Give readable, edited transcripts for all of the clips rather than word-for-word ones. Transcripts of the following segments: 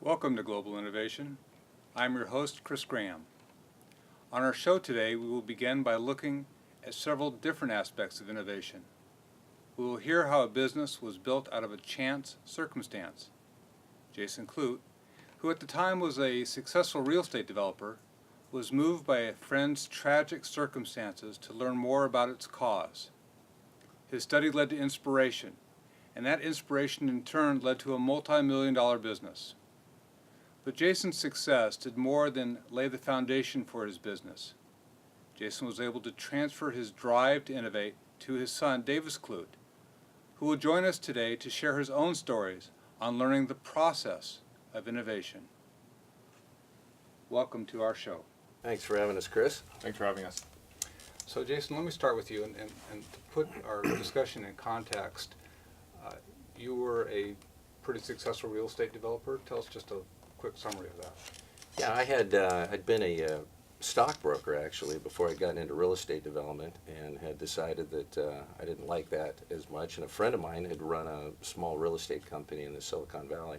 Welcome to Global Innovation. I'm your host, Chris Graham. On our show today, we will begin by looking at several different aspects of innovation. We will hear how a business was built out of a chance circumstance. Jason Clute, who at the time was a successful real estate developer, was moved by a friend's tragic circumstances to learn more about its cause. His study led to inspiration, and that inspiration in turn led to a multi-million-dollar business. But Jason's success did more than lay the foundation for his business. Jason was able to transfer his drive to innovate to his son, Davis Clute, who will join us today to share his own stories on learning the process of innovation. Welcome to our show. Thanks for having us, Chris. Thanks for having us. So Jason, let me start with you, and to put our discussion in context, you were a pretty successful real estate developer. Tell us just a quick summary of that. Yeah, I'd been a stockbroker actually before I'd gotten into real estate development, and had decided that I didn't like that as much. And a friend of mine had run a small real estate company in the Silicon Valley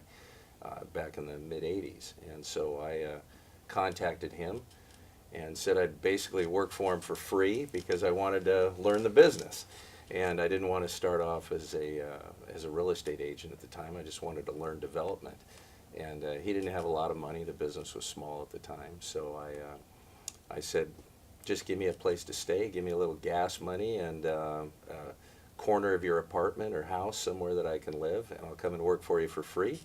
back in the mid-'80s, and so I contacted him and said I'd basically work for him for free because I wanted to learn the business. And I didn't want to start off as a real estate agent at the time. I just wanted to learn development. And he didn't have a lot of money. The business was small at the time. So I said, just give me a place to stay, give me a little gas money and a corner of your apartment or house somewhere that I can live, and I'll come and work for you for free.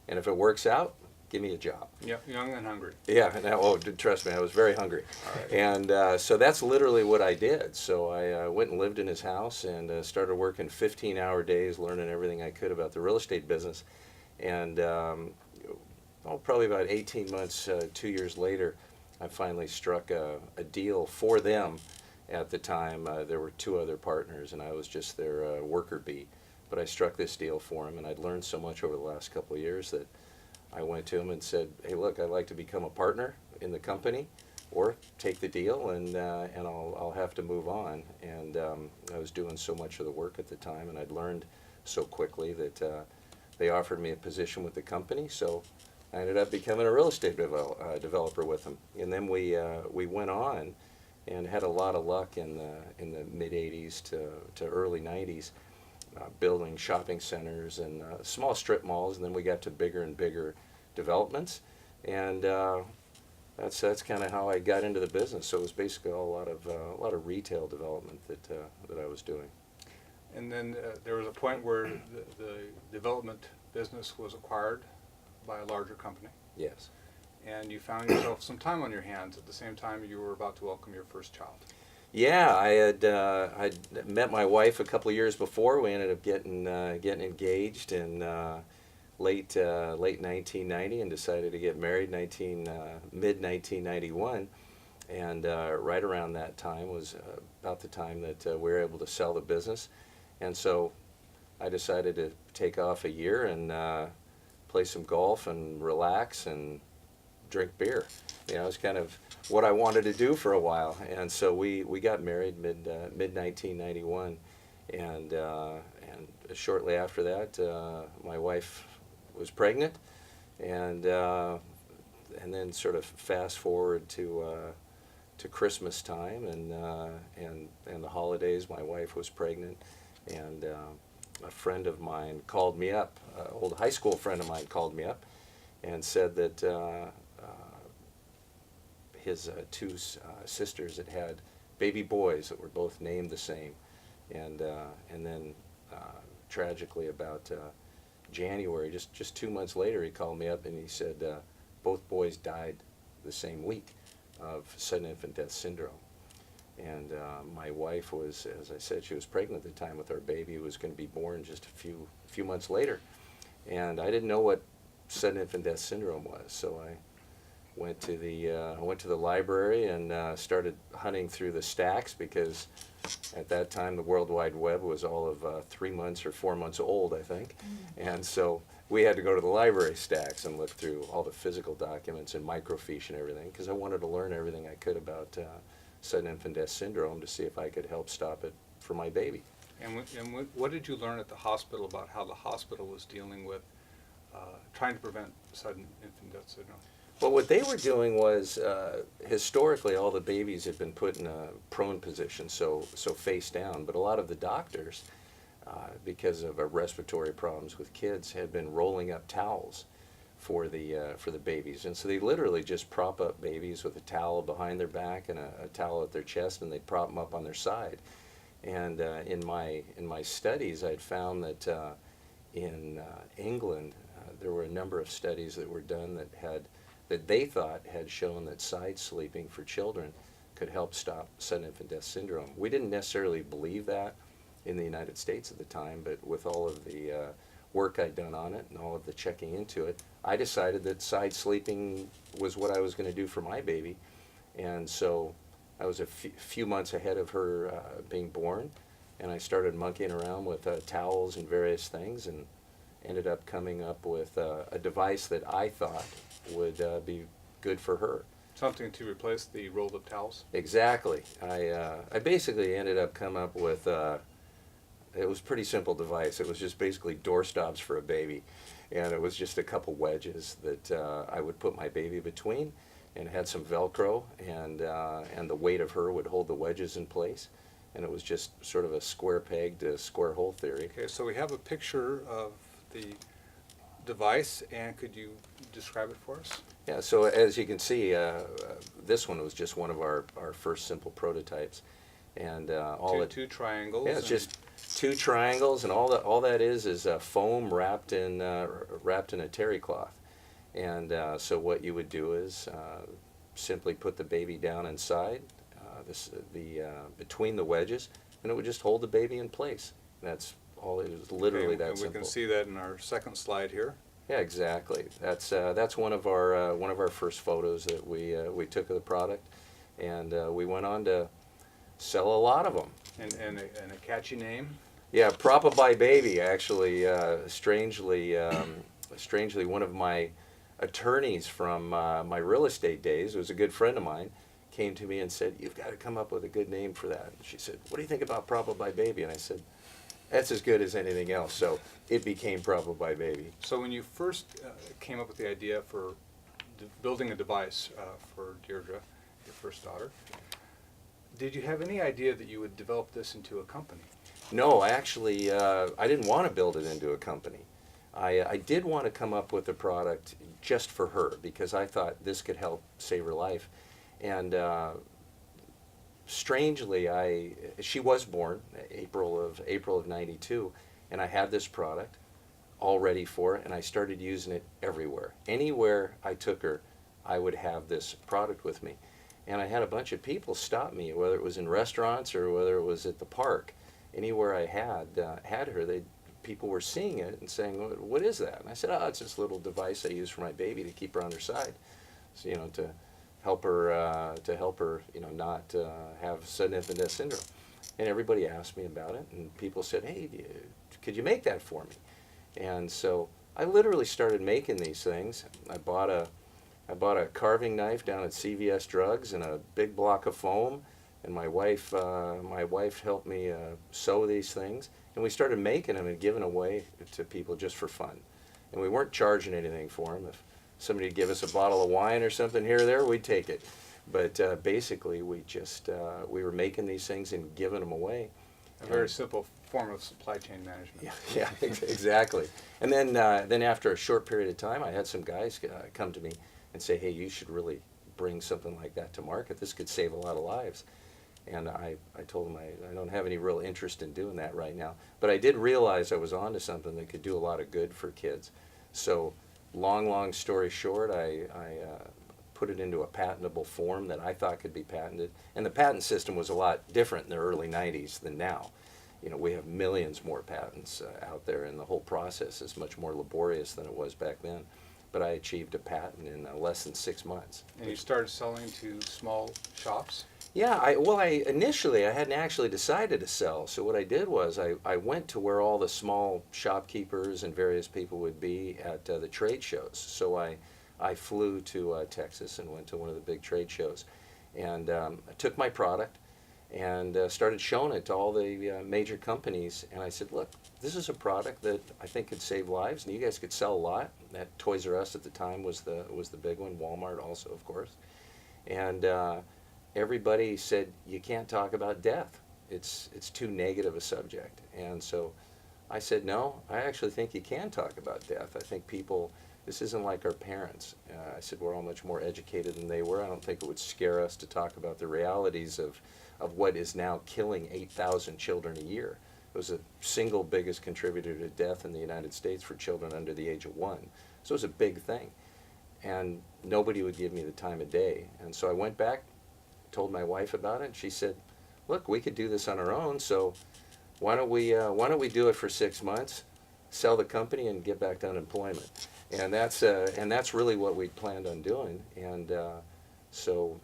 And if it works out, give me a job. Yep, young and hungry. Yeah, trust me, I was very hungry. All right. And so that's literally what I did. So I went and lived in his house and started working 15-hour days, learning everything I could about the real estate business. And probably about 18 months, 2 years later, I finally struck a deal for them. At the time, there were two other partners, and I was just their worker bee. But I struck this deal for them, and I'd learned so much over the last couple of years that I went to him and said, hey, look, I'd like to become a partner in the company, or take the deal, and I'll have to move on. And I was doing so much of the work at the time, and I'd learned so quickly that they offered me a position with the company. So I ended up becoming a real estate developer with them. And then we went on and had a lot of luck in the mid-'80s to early '90s, building shopping centers and small strip malls, and then we got to bigger and bigger developments. And that's kind of how I got into the business. So it was basically a lot of retail development that I was doing. And then there was a point where the development business was acquired by a larger company. Yes. And you found yourself some time on your hands at the same time you were about to welcome your first child. Yeah, I'd met my wife a couple of years before. We ended up getting engaged in late 1990, and decided to get married mid 1991. And right around that time was about the time that we were able to sell the business. And so I decided to take off a year and play some golf and relax and drink beer. You know, it's kind of what I wanted to do for a while. And so we got married mid 1991, and shortly after that, my wife was pregnant, and then sort of fast forward to Christmas time and the holidays. My wife was pregnant, and a friend of mine called me up, an old high school friend of mine called me up and said that his two sisters had had baby boys that were both named the same. And then tragically about January, just 2 months later, he called me up and he said both boys died the same week of sudden infant death syndrome. And my wife was, as I said, she was pregnant at the time with our baby, who was going to be born just a few months later. And I didn't know what sudden infant death syndrome was, so I went to the library and started hunting through the stacks, because at that time the World Wide Web was all of 3 months or 4 months old, I think. And so we had to go to the library stacks and look through all the physical documents and microfiche and everything, because I wanted to learn everything I could about sudden infant death syndrome to see if I could help stop it for my baby. And what did you learn at the hospital about how the hospital was dealing with trying to prevent sudden infant death syndrome? Well, what they were doing was, historically, all the babies had been put in a prone position, so face down. But a lot of the doctors, because of respiratory problems with kids, had been rolling up towels for the babies, and so they literally just prop up babies with a towel behind their back and a towel at their chest, and they prop them up on their side. And in my studies, I'd found that in England, there were a number of studies that were done that they thought had shown that side sleeping for children could help stop sudden infant death syndrome. We didn't necessarily believe that in the United States at the time, but with all of the work I'd done on it and all of the checking into it, I decided that side sleeping was what I was going to do for my baby. And so I was a few months ahead of her being born, and I started monkeying around with towels and various things, and ended up coming up with a device that I thought would be good for her. Something to replace the rolled up towels? Exactly. I basically ended up coming up with, it was a pretty simple device. It was just basically door stops for a baby. And it was just a couple wedges that I would put my baby between, and had some Velcro, and the weight of her would hold the wedges in place. And it was just sort of a square peg to square hole theory. Okay, so we have a picture of the device, and could you describe it for us? Yeah, so as you can see, this one was just one of our first simple prototypes. And Two triangles. yeah, it's just two triangles, and all that is foam wrapped in a terry cloth. And so what you would do is simply put the baby down inside between the wedges, and it would just hold the baby in place. That's all. It was literally Okay, that and simple. we can see that in our second slide here. Yeah, exactly. That's one of our first photos that we took of the product, and we went on to sell a lot of them. And a catchy name. Yeah, Prop-A-By Baby, actually, strangely, one of my attorneys from my real estate days, who was a good friend of mine, came to me and said, "You've got to come up with a good name for that." And she said, "What do you think about Prop-A-By Baby?" And I said, "That's as good as anything else." So it became Prop-A-By Baby. So when you first came up with the idea for building a device for Deirdre, your first daughter, did you have any idea that you would develop this into a company? No, actually, I didn't want to build it into a company. I did want to come up with a product just for her, because I thought this could help save her life. And strangely, she was born April of '92, and I had this product all ready for her, and I started using it everywhere. Anywhere I took her, I would have this product with me. And I had a bunch of people stop me, whether it was in restaurants or whether it was at the park. Anywhere I had her, people were seeing it and saying, "What is that?" And I said, "Oh, it's this little device I use for my baby to keep her on her side, so, to help her, not have sudden infant death syndrome." And everybody asked me about it, and people said, "Hey, could you make that for me?" And so I literally started making these things. I bought a carving knife down at CVS Drugs and a big block of foam, and my wife helped me sew these things, and we started making them and giving away to people just for fun. And we weren't charging anything for them. If somebody would give us a bottle of wine or something here or there, we'd take it. But basically, we were making these things and giving them away. A very simple form of supply chain management. Yeah, exactly. And then after a short period of time, I had some guys come to me and say, "Hey, you should really bring something like that to market. This could save a lot of lives." And I told them I don't have any real interest in doing that right now. But I did realize I was onto something that could do a lot of good for kids. So long story short, I put it into a patentable form that I thought could be patented. And the patent system was a lot different in the early '90s than now. We have millions more patents out there, and the whole process is much more laborious than it was back then. But I achieved a patent in less than 6 months. And you started selling to small shops? Yeah, initially I hadn't actually decided to sell. So what I did was I went to where all the small shopkeepers and various people would be at the trade shows. So I flew to Texas and went to one of the big trade shows, and I took my product and started showing it to all the major companies. And I said, look, this is a product that I think could save lives, and you guys could sell a lot. That Toys R Us at the time was the big one. Walmart also, of course. And everybody said, you can't talk about death. It's too negative a subject. And so I said, no, I actually think you can talk about death. I think people, this isn't like our parents. I said, we're all much more educated than they were. I don't think it would scare us to talk about the realities of what is now killing 8,000 children a year. It was the single biggest contributor to death in the United States for children under the age of 1. So it was a big thing. And nobody would give me the time of day. And so I went back, told my wife about it, and she said, look, we could do this on our own, so why don't we do it for 6 months, sell the company, and get back to unemployment? And that's really what we planned on doing. And so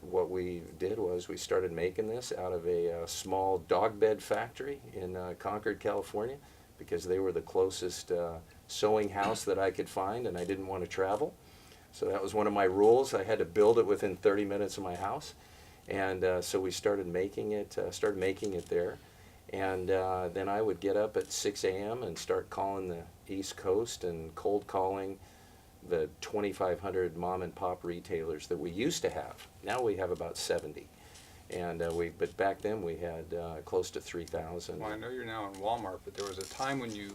what we did was we started making this out of a small dog bed factory in Concord, California, because they were the closest sewing house that I could find, and I didn't want to travel. So that was one of my rules. I had to build it within 30 minutes of my house. And so we started making it there. And then I would get up at 6 a.m. and start calling the East Coast and cold calling the 2,500 mom and pop retailers that we used to have. Now we have about 70. And but back then we had close to 3,000. Well, I know you're now in Walmart, but there was a time when you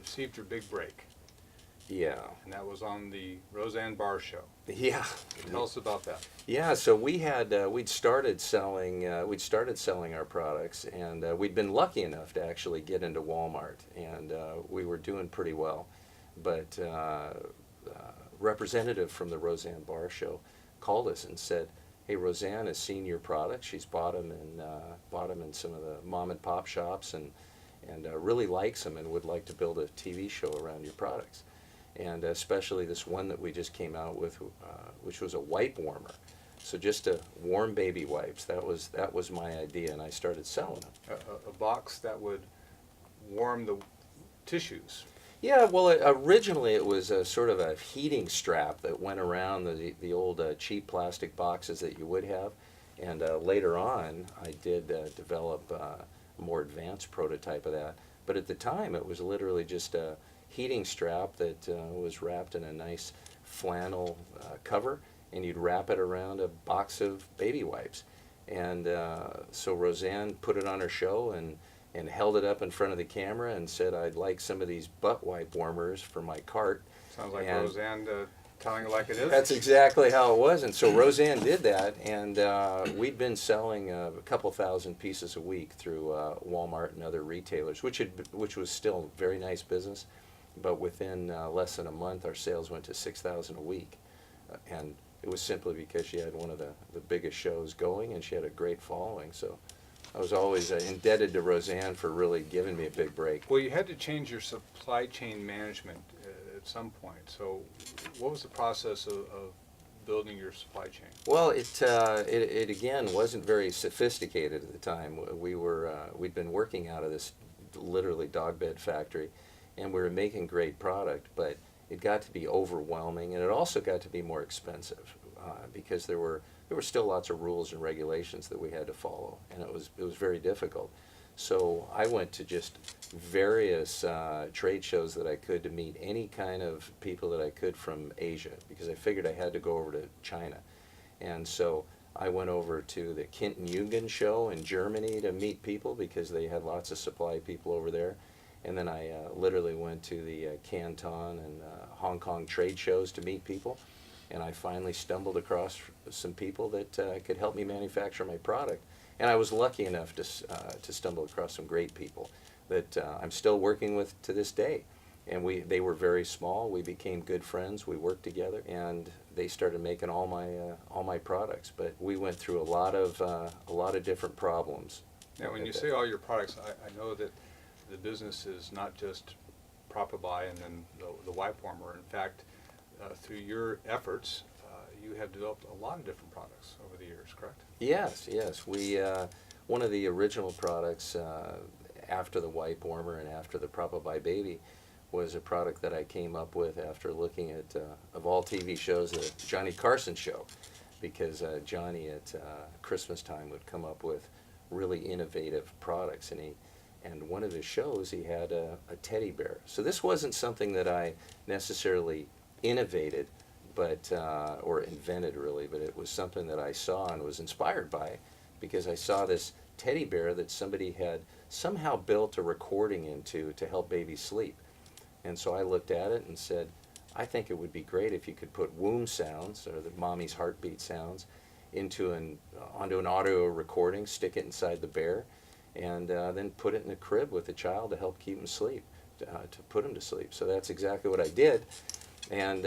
received your big break, Yeah. and that was on the Roseanne Barr show. Yeah. Tell us about that. Yeah, so we'd started selling our products, and we'd been lucky enough to actually get into Walmart, and we were doing pretty well. But representative from the Roseanne Barr show called us and said, "Hey, Roseanne has seen your products. She's bought them in some of the mom and pop shops, and really likes them, and would like to build a TV show around your products." And especially this one that we just came out with, which was a wipe warmer. So just to warm baby wipes. That was my idea, and I started selling them. A box that would warm the tissues. Yeah, well, originally it was a sort of a heating strap that went around the old cheap plastic boxes that you would have. And later on, I did develop a more advanced prototype of that. But at the time, it was literally just a heating strap that was wrapped in a nice flannel cover, and you'd wrap it around a box of baby wipes. And so Roseanne put it on her show and held it up in front of the camera and said, "I'd like some of these butt wipe warmers for my cart." Sounds like And Roseanne telling it like it is. that's exactly how it was. And so Roseanne did that, and we'd been selling a couple thousand pieces a week through Walmart and other retailers, which was still very nice business. But within less than a month, our sales went to 6,000 a week. And it was simply because she had one of the biggest shows going, and she had a great following. So I was always indebted to Roseanne for really giving me a big break. Well, you had to change your supply chain management at some point. So what was the process of building your supply chain? Well, it again wasn't very sophisticated at the time. We'd been working out of this literally dog bed factory, and we were making great product, but it got to be overwhelming, and it also got to be more expensive because there were still lots of rules and regulations that we had to follow, and it was very difficult. So I went to just various trade shows that I could to meet any kind of people that I could from Asia, because I figured I had to go over to China. And so I went over to the Kinten show in Germany to meet people, because they had lots of supply people over there. And then I literally went to the Canton and Hong Kong trade shows to meet people. And I finally stumbled across some people that could help me manufacture my product. And I was lucky enough to stumble across some great people that I'm still working with to this day. And they were very small. We became good friends. We worked together, and they started making all my products. But we went through a lot of different problems. Now, when you say all your products, I know that the business is not just Propabuy and then the wipe warmer. In fact, through your efforts, you have developed a lot of different products over the years, correct? Yes. One of the original products after the wipe warmer and after the Propabuy Baby was a product that I came up with after looking at, of all TV shows, the Johnny Carson show. because Johnny at Christmas time would come up with really innovative products, and one of his shows he had a teddy bear. So this wasn't something that I necessarily innovated, but or invented really, but it was something that I saw and was inspired by, because I saw this teddy bear that somebody had somehow built a recording into to help babies sleep. And so I looked at it and said, I think it would be great if you could put womb sounds, or the mommy's heartbeat sounds, onto an audio recording, stick it inside the bear, and then put it in a crib with the child to help keep him asleep, to put him to sleep. So that's exactly what I did, and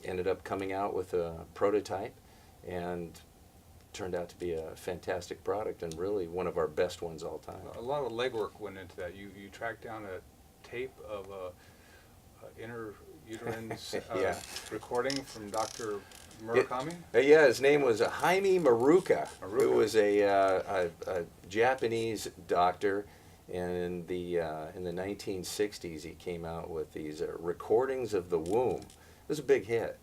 ended up coming out with a prototype, and turned out to be a fantastic product, and really one of our best ones all time. A lot of legwork went into that. You tracked down a tape of a intrauterine Yeah. recording from Dr. Murakami? Yeah, his name was Jaime Maruka, who Maruka. was a Japanese doctor, and in the 1960s he came out with these recordings of the womb. It was a big hit,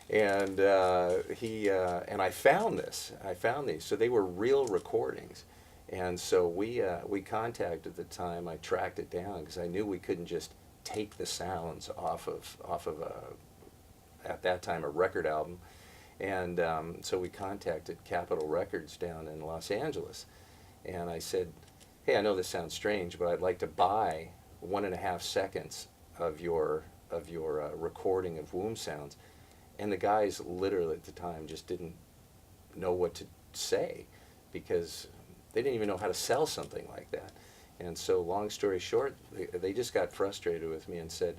and and I found these. So they were real recordings, and so we contacted at the time. I tracked it down because I knew we couldn't just take the sounds off of at that time a record album. And so we contacted Capitol Records down in Los Angeles, and I said, hey, I know this sounds strange, but I'd like to buy 1.5 seconds of your recording of womb sounds. And the guys literally at the time just didn't know what to say, because they didn't even know how to sell something like that. And so long story short, they just got frustrated with me and said,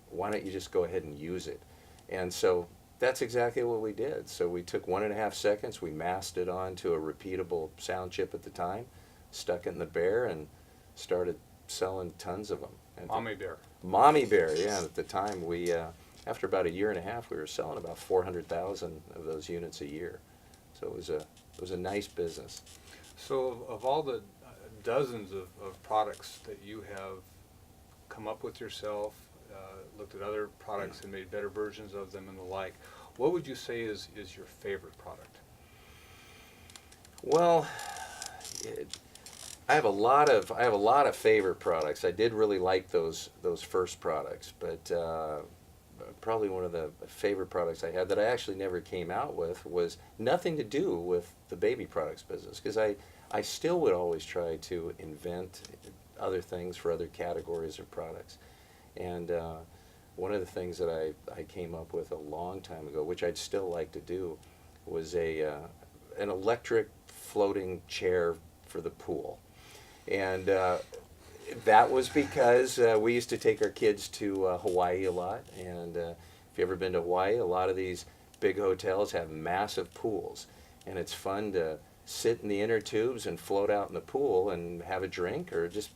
why don't you just go ahead and use it? And so that's exactly what we did. So we took 1.5 seconds, we masked it onto a repeatable sound chip at the time, stuck it in the bear, and started selling tons of them. And Mommy bear. Mommy bear, yeah. At the time, we after about 1.5 years, we were selling about 400,000 of those units a year. So it was a nice business. So of all the dozens of products that you have come up with yourself, looked at other products and made better versions of them and the like, what would you say is your favorite product? Well, I have a lot of favorite products. I did really like those first products, but probably one of the favorite products I had that I actually never came out with was nothing to do with the baby products business, because I still would always try to invent other things for other categories of products. And one of the things that I came up with a long time ago, which I'd still like to do, was an electric floating chair for the pool. And that was because we used to take our kids to Hawaii a lot. And if you've ever been to Hawaii, a lot of these big hotels have massive pools. And it's fun to sit in the inner tubes and float out in the pool and have a drink, or just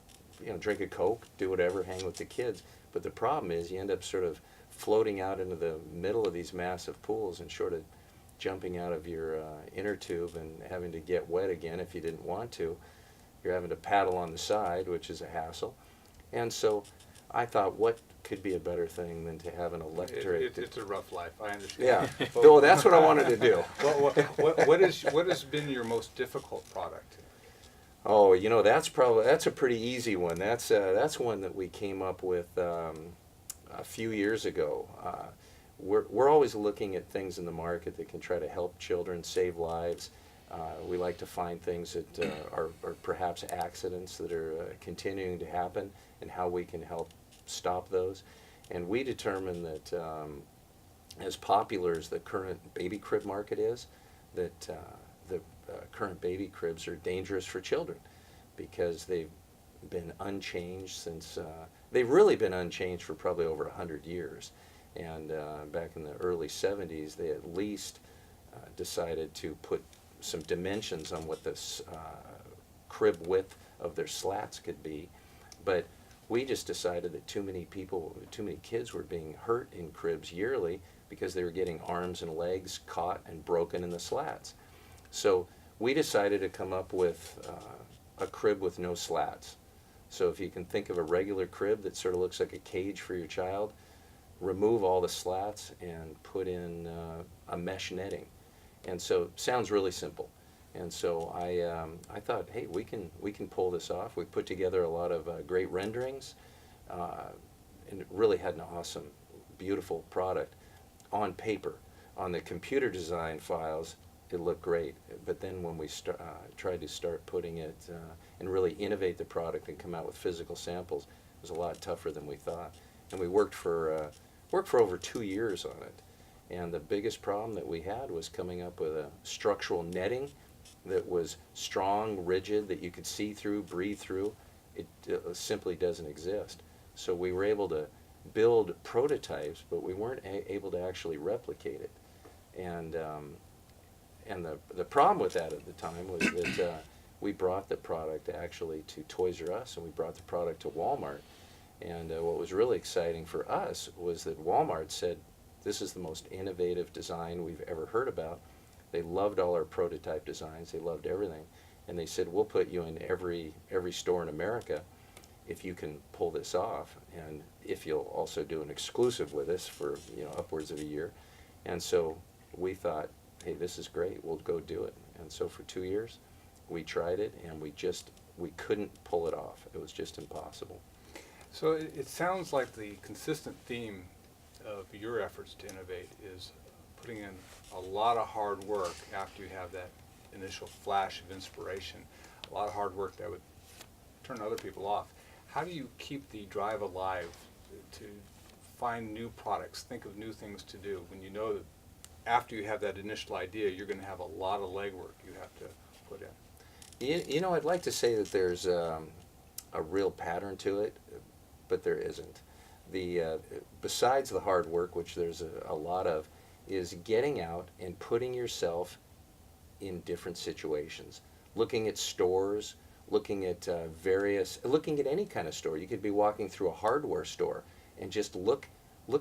drink a Coke, do whatever, hang with the kids. But the problem is you end up sort of floating out into the middle of these massive pools and sort of jumping out of your inner tube and having to get wet again if you didn't want to. You're having to paddle on the side, which is a hassle. And so I thought, what could be a better thing than to have an electric... It's a rough life, I understand. Yeah, well, that's what I wanted to do. What has been your most difficult product? Oh, that's a pretty easy one. That's one that we came up with a few years ago. We're always looking at things in the market that can try to help children, save lives. We like to find things that are perhaps accidents that are continuing to happen, and how we can help stop those. And we determined that as popular as the current baby crib market is, that the current baby cribs are dangerous for children, because they've been unchanged since, they've really been unchanged for probably over 100 years. And back in the early 70s, they at least decided to put some dimensions on what this crib width of their slats could be. But we just decided that too many kids were being hurt in cribs yearly because they were getting arms and legs caught and broken in the slats. So we decided to come up with a crib with no slats. So if you can think of a regular crib that sort of looks like a cage for your child, remove all the slats and put in a mesh netting. And so sounds really simple. And so I thought, hey, we can pull this off. We put together a lot of great renderings, and it really had an awesome, beautiful product on paper. On the computer design files, it looked great. But then when we tried to start putting it and really innovate the product and come out with physical samples, it was a lot tougher than we thought. And we worked for over 2 years on it. And the biggest problem that we had was coming up with a structural netting that was strong, rigid, that you could see through, breathe through. It simply doesn't exist. So we were able to build prototypes, but we weren't able to actually replicate it. And the problem with that at the time was that we brought the product actually to Toys R Us, and we brought the product to Walmart. And what was really exciting for us was that Walmart said, this is the most innovative design we've ever heard about. They loved all our prototype designs. They loved everything. And they said, we'll put you in every store in America if you can pull this off, and if you'll also do an exclusive with us for upwards of a year. And so we thought, hey, this is great. We'll go do it. And so for 2 years, we tried it, and we couldn't pull it off. It was just impossible. So it sounds like the consistent theme of your efforts to innovate is putting in a lot of hard work after you have that initial flash of inspiration, a lot of hard work that would turn other people off. How do you keep the drive alive to find new products, think of new things to do, when you know that after you have that initial idea, you're going to have a lot of legwork you have to put in? I'd like to say that there's a real pattern to it, but there isn't. Besides the hard work, which there's a lot of, is getting out and putting yourself in different situations, looking at stores, looking at looking at any kind of store. You could be walking through a hardware store and just look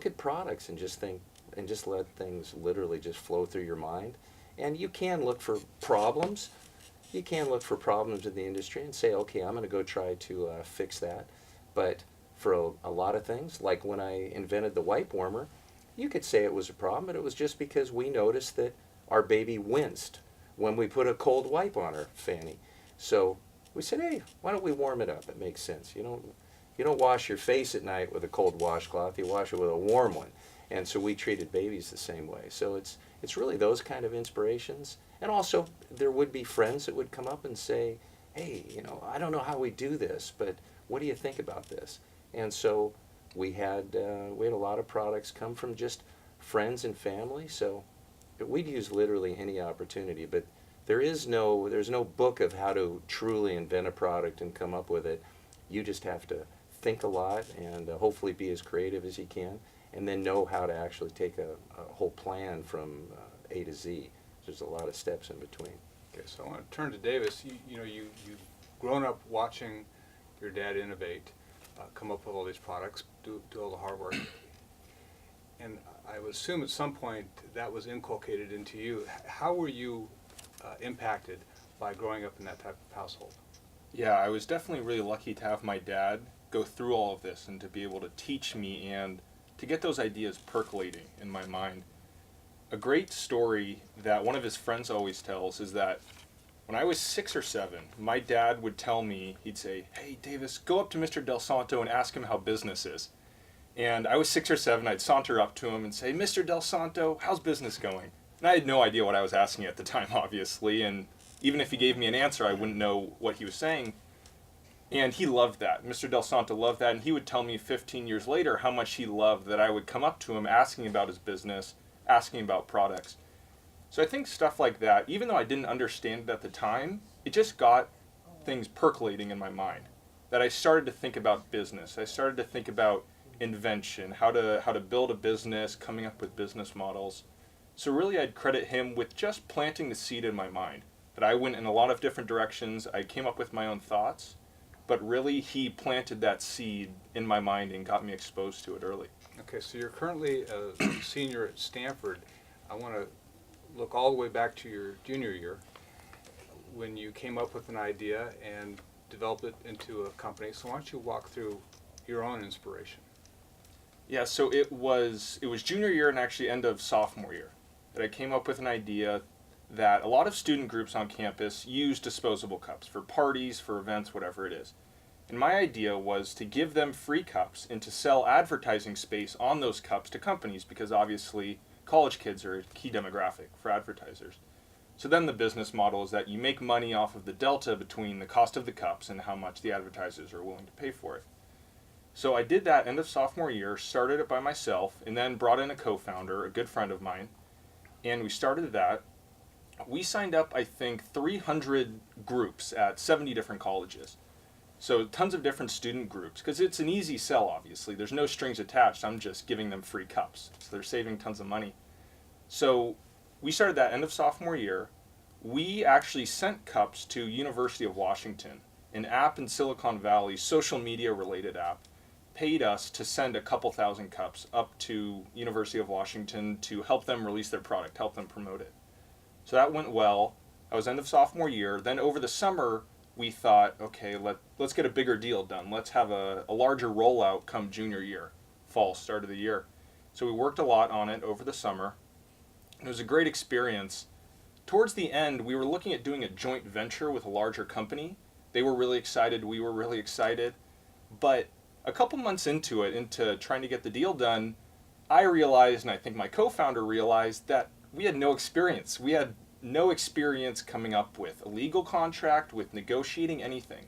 at products and just think, and just let things literally just flow through your mind. And you can look for problems. You can look for problems in the industry and say, okay, I'm going to go try to fix that. But for a lot of things, like when I invented the wipe warmer, you could say it was a problem, but it was just because we noticed that our baby winced when we put a cold wipe on her fanny. So we said, hey, why don't we warm it up? It makes sense. You don't wash your face at night with a cold washcloth. You wash it with a warm one. And so we treated babies the same way. So it's really those kind of inspirations. And also, there would be friends that would come up and say, hey, I don't know how we do this, but what do you think about this? And so we had a lot of products come from just friends and family. So we'd use literally any opportunity. But there's no book of how to truly invent a product and come up with it. You just have to think a lot and hopefully be as creative as you can, and then know how to actually take a whole plan from A to Z. There's a lot of steps in between. Okay, so I want to turn to Davis. You've grown up watching your dad innovate, come up with all these products, do all the hard work. And I would assume at some point that was inculcated into you. How were you impacted by growing up in that type of household? Yeah, I was definitely really lucky to have my dad go through all of this and to be able to teach me and to get those ideas percolating in my mind. A great story that one of his friends always tells is that when I was 6 or 7, my dad would tell me, he'd say, hey, Davis, go up to Mr. Del Santo and ask him how business is. And I was 6 or 7, I'd saunter up to him and say, Mr. Del Santo, how's business going? And I had no idea what I was asking at the time, obviously, and even if he gave me an answer, I wouldn't know what he was saying. And he loved that. Mr. Del Santo loved that, and he would tell me 15 years later how much he loved that I would come up to him asking about his business, asking about products. So I think stuff like that, even though I didn't understand it at the time, it just got things percolating in my mind. That I started to think about business. I started to think about invention, how to build a business, coming up with business models. So really I'd credit him with just planting the seed in my mind. That I went in a lot of different directions, I came up with my own thoughts, but really he planted that seed in my mind and got me exposed to it early. Okay, so you're currently a senior at Stanford. I want to look all the way back to your junior year when you came up with an idea and developed it into a company. So why don't you walk through your own inspiration? Yeah, so it was junior year and actually end of sophomore year that I came up with an idea. that a lot of student groups on campus use disposable cups for parties, for events, whatever it is. And my idea was to give them free cups and to sell advertising space on those cups to companies, because obviously college kids are a key demographic for advertisers. So then the business model is that you make money off of the delta between the cost of the cups and how much the advertisers are willing to pay for it. So I did that end of sophomore year, started it by myself, and then brought in a co-founder, a good friend of mine, and we started that. We signed up, I think, 300 groups at 70 different colleges. So tons of different student groups, because it's an easy sell, obviously. There's no strings attached. I'm just giving them free cups. So they're saving tons of money. So we started that end of sophomore year. We actually sent cups to University of Washington, an app in Silicon Valley, social media related app, paid us to send a couple thousand cups up to University of Washington to help them release their product, help them promote it. So that went well. That was end of sophomore year. Then over the summer, we thought, okay, let's get a bigger deal done. Let's have a larger rollout come junior year, fall, start of the year. So we worked a lot on it over the summer. It was a great experience. Towards the end, we were looking at doing a joint venture with a larger company. They were really excited. We were really excited. But a couple months into it, into trying to get the deal done, I realized, and I think my co-founder realized, that we had no experience. We had no experience coming up with a legal contract, with negotiating anything.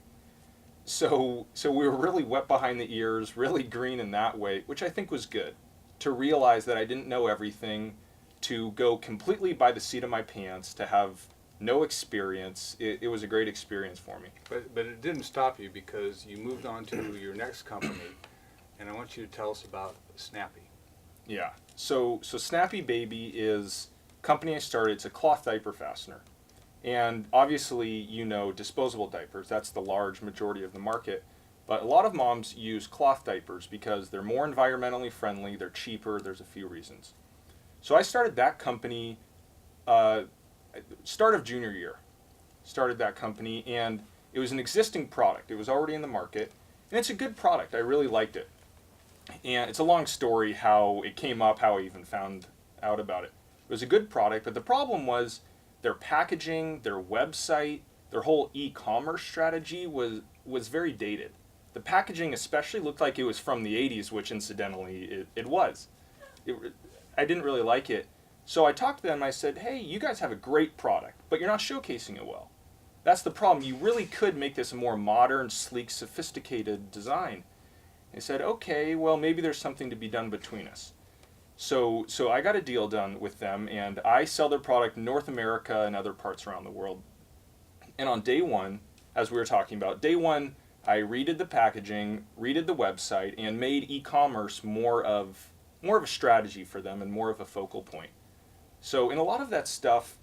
So we were really wet behind the ears, really green in that way, which I think was good. To realize that I didn't know everything, to go completely by the seat of my pants, to have no experience, it was a great experience for me. But it didn't stop you, because you moved on to your next company, and I want you to tell us about Snappy. Yeah. So Snappy Baby is a company I started. It's a cloth diaper fastener. And obviously, you know, disposable diapers, that's the large majority of the market. But a lot of moms use cloth diapers because they're more environmentally friendly, they're cheaper, there's a few reasons. So I started that company start of junior year. Started that company, and it was an existing product. It was already in the market, and it's a good product. I really liked it. And it's a long story how it came up, how I even found out about it. It was a good product, but the problem was their packaging, their website, their whole e-commerce strategy was very dated. The packaging especially looked like it was from the 80s, which incidentally it was. I didn't really like it. So I talked to them, I said, hey, you guys have a great product, but you're not showcasing it well. That's the problem. You really could make this a more modern, sleek, sophisticated design. They said, okay, well, maybe there's something to be done between us. So I got a deal done with them, and I sell their product in North America and other parts around the world. And on day one, as we were talking about, day one, I redid the packaging, redid the website, and made e-commerce more of a strategy for them and more of a focal point. So in a lot of that stuff,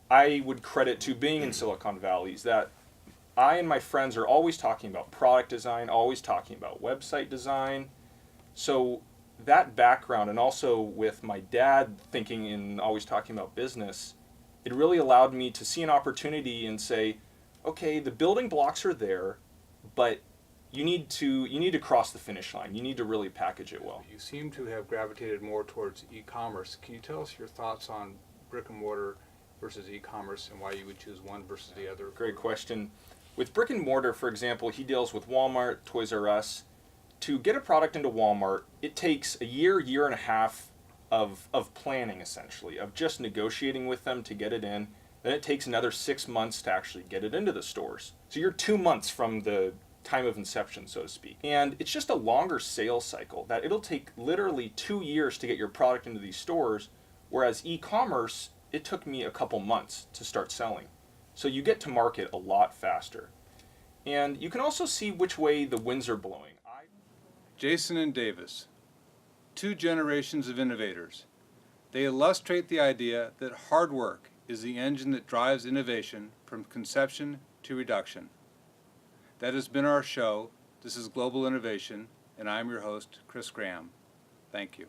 I would credit to being in Silicon Valley, is that I and my friends are always talking about product design, always talking about website design. So that background, and also with my dad thinking and always talking about business, it really allowed me to see an opportunity and say, okay, the building blocks are there, but you need to cross the finish line. You need to really package it well. You seem to have gravitated more towards e-commerce. Can you tell us your thoughts on brick and mortar versus e-commerce, and why you would choose one versus the other? Great question. With brick and mortar, for example, he deals with Walmart, Toys R Us. To get a product into Walmart, it takes a year and a half of planning, essentially, of just negotiating with them to get it in. Then it takes another 6 months to actually get it into the stores. So you're 2 months from the time of inception, so to speak. And it's just a longer sales cycle, that it'll take literally 2 years to get your product into these stores, whereas e-commerce, it took me a couple months to start selling. So you get to market a lot faster. And you can also see which way the winds are blowing. Jason and Davis, two generations of innovators. They illustrate the idea that hard work is the engine that drives innovation from conception to reduction. That has been our show. This is Global Innovation, and I'm your host, Chris Graham. Thank you.